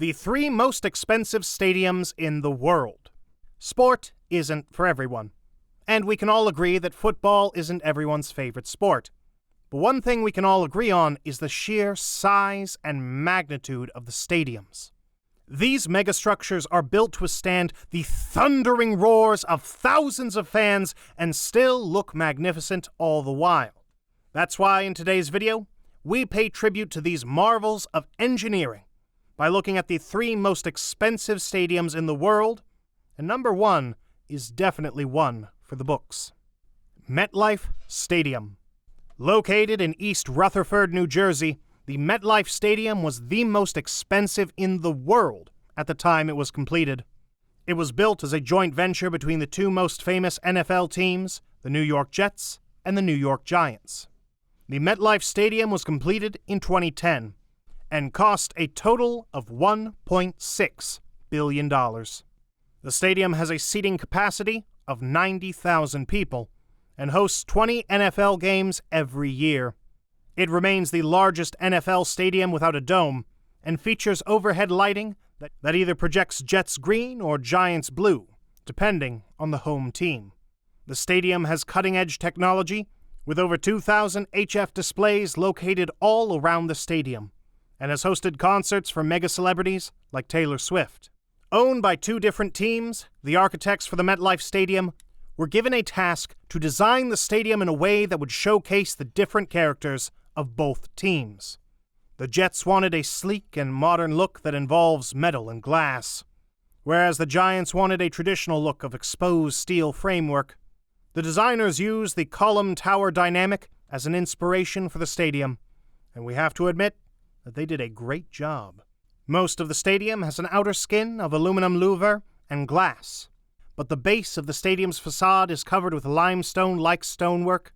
The 3 most expensive stadiums in the world. Sport isn't for everyone, and we can all agree that football isn't everyone's favorite sport. But one thing we can all agree on is the sheer size and magnitude of the stadiums. These megastructures are built to withstand the thundering roars of thousands of fans and still look magnificent all the while. That's why in today's video, we pay tribute to these marvels of engineering by looking at the 3 most expensive stadiums in the world, and number 1 is definitely one for the books. MetLife Stadium. Located in East Rutherford, New Jersey, the MetLife Stadium was the most expensive in the world at the time it was completed. It was built as a joint venture between the 2 most famous NFL teams, the New York Jets and the New York Giants. The MetLife Stadium was completed in 2010 and cost a total of $1.6 billion. The stadium has a seating capacity of 90,000 people and hosts 20 NFL games every year. It remains the largest NFL stadium without a dome and features overhead lighting that either projects Jets green or Giants blue, depending on the home team. The stadium has cutting-edge technology with over 2,000 HF displays located all around the stadium, and has hosted concerts for mega celebrities like Taylor Swift. Owned by 2 different teams, the architects for the MetLife Stadium were given a task to design the stadium in a way that would showcase the different characters of both teams. The Jets wanted a sleek and modern look that involves metal and glass, whereas the Giants wanted a traditional look of exposed steel framework. The designers used the column tower dynamic as an inspiration for the stadium, and we have to admit that they did a great job. Most of the stadium has an outer skin of aluminum louver and glass, but the base of the stadium's facade is covered with limestone-like stonework,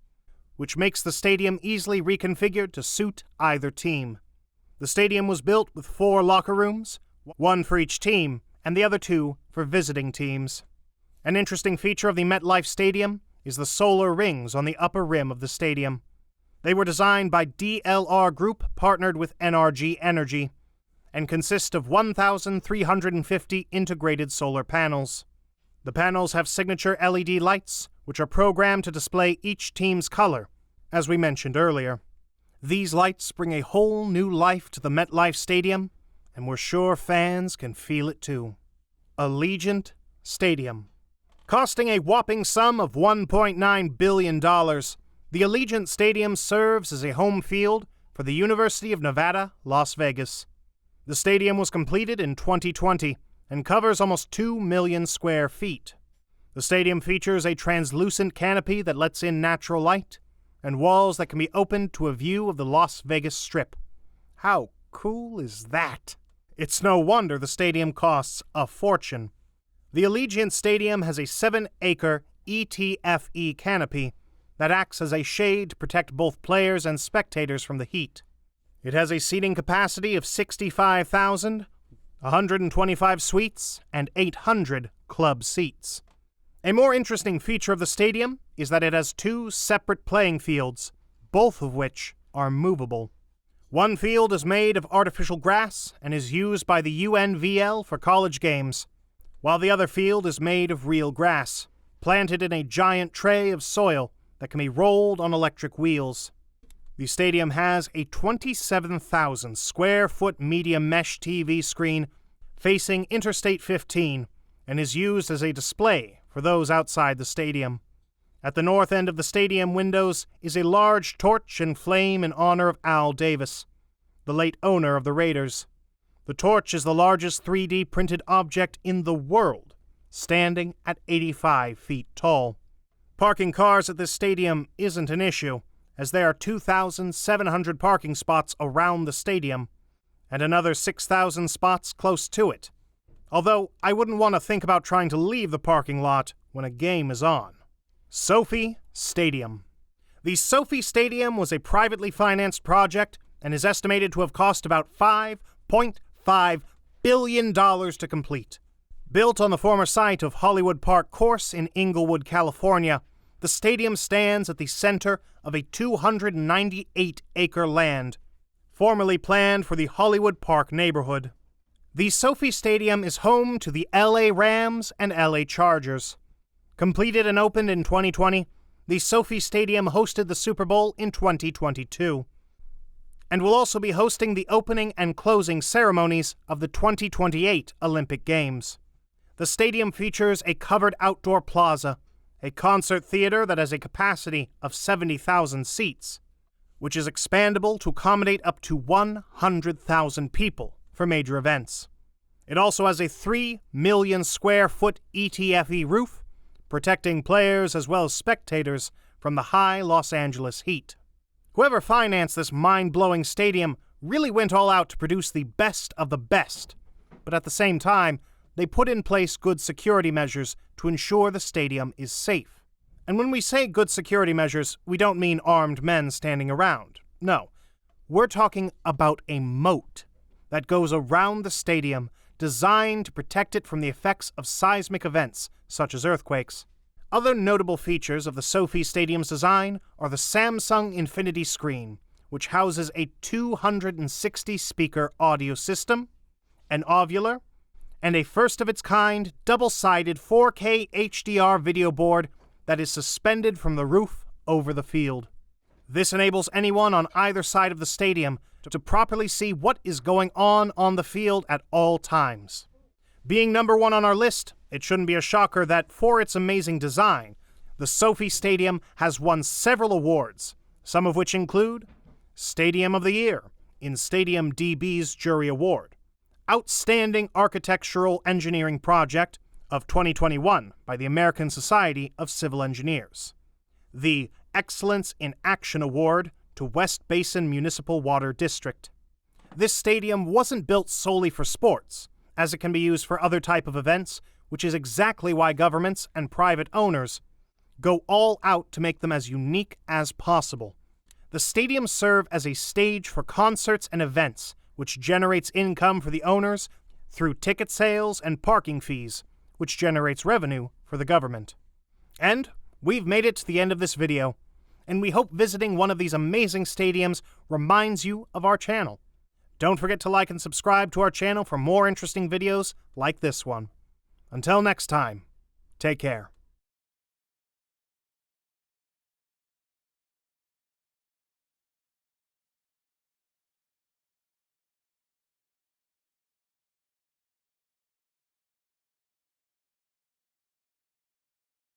which makes the stadium easily reconfigured to suit either team. The stadium was built with 4 locker rooms, 1 for each team, and the other 2 for visiting teams. An interesting feature of the MetLife Stadium is the solar rings on the upper rim of the stadium. They were designed by DLR Group, partnered with NRG Energy, and consist of 1,350 integrated solar panels. The panels have signature LED lights, which are programmed to display each team's color, as we mentioned earlier. These lights bring a whole new life to the MetLife Stadium, and we're sure fans can feel it too. ALLEGIANT Stadium. Costing a whopping sum of $1.9 billion, the Allegiant Stadium serves as a home field for the University of Nevada, Las Vegas. The stadium was completed in 2020 and covers almost 2 million square feet. The stadium features a translucent canopy that lets in natural light and walls that can be opened to a view of the Las Vegas Strip. How cool is that? It's no wonder the stadium costs a fortune. The Allegiant Stadium has a 7-acre ETFE canopy that acts as a shade to protect both players and spectators from the heat. It has a seating capacity of 65,000, 125 suites, and 800 club seats. A more interesting feature of the stadium is that it has 2 separate playing fields, both of which are movable. One field is made of artificial grass and is used by the UNVL for college games, while the other field is made of real grass, planted in a giant tray of soil that can be rolled on electric wheels. The stadium has a 27,000 square foot medium mesh TV screen facing Interstate 15 and is used as a display for those outside the stadium. At the north end of the stadium windows is a large torch and flame in honor of Al Davis, the late owner of the Raiders. The torch is the largest 3D printed object in the world, standing at 85 feet tall. Parking cars at this stadium isn't an issue, as there are 2,700 parking spots around the stadium, and another 6,000 spots close to it. Although I wouldn't want to think about trying to leave the parking lot when a game is on. SOFI Stadium. The SOFI Stadium was a privately financed project and is estimated to have cost about $5.5 billion to complete. Built on the former site of Hollywood Park Course in Inglewood, California, the stadium stands at the center of a 298-acre land, formerly planned for the Hollywood Park neighborhood. The SOFI Stadium is home to the LA Rams and LA Chargers. Completed and opened in 2020, the SOFI Stadium hosted the Super Bowl in 2022, and will also be hosting the opening and closing ceremonies of the 2028 Olympic Games. The stadium features a covered outdoor plaza, a concert theater that has a capacity of 70,000 seats, which is expandable to accommodate up to 100,000 people for major events. It also has a 3 million square foot ETFE roof, protecting players as well as spectators from the high Los Angeles heat. Whoever financed this mind-blowing stadium really went all out to produce the best of the best, but at the same time, they put in place good security measures to ensure the stadium is safe. And when we say good security measures, we don't mean armed men standing around. No, we're talking about a moat that goes around the stadium designed to protect it from the effects of seismic events, such as earthquakes. Other notable features of the SOFI Stadium's design are the Samsung Infinity Screen, which houses a 260-speaker audio system, an ovular, and a first-of-its-kind double-sided 4K HDR video board that is suspended from the roof over the field. This enables anyone on either side of the stadium to properly see what is going on the field at all times. Being number one on our list, it shouldn't be a shocker that, for its amazing design, the SOFI Stadium has won several awards, some of which include Stadium of the Year in Stadium DB's Jury Award, Outstanding Architectural Engineering Project of 2021 by the American Society of Civil Engineers, the Excellence in Action Award to West Basin Municipal Water District. This stadium wasn't built solely for sports, as it can be used for other type of events, which is exactly why governments and private owners go all out to make them as unique as possible. The stadiums serve as a stage for concerts and events, which generates income for the owners through ticket sales and parking fees, which generates revenue for the government. And we've made it to the end of this video, and we hope visiting one of these amazing stadiums reminds you of our channel. Don't forget to like and subscribe to our channel for more interesting videos like this one. Until next time, take care.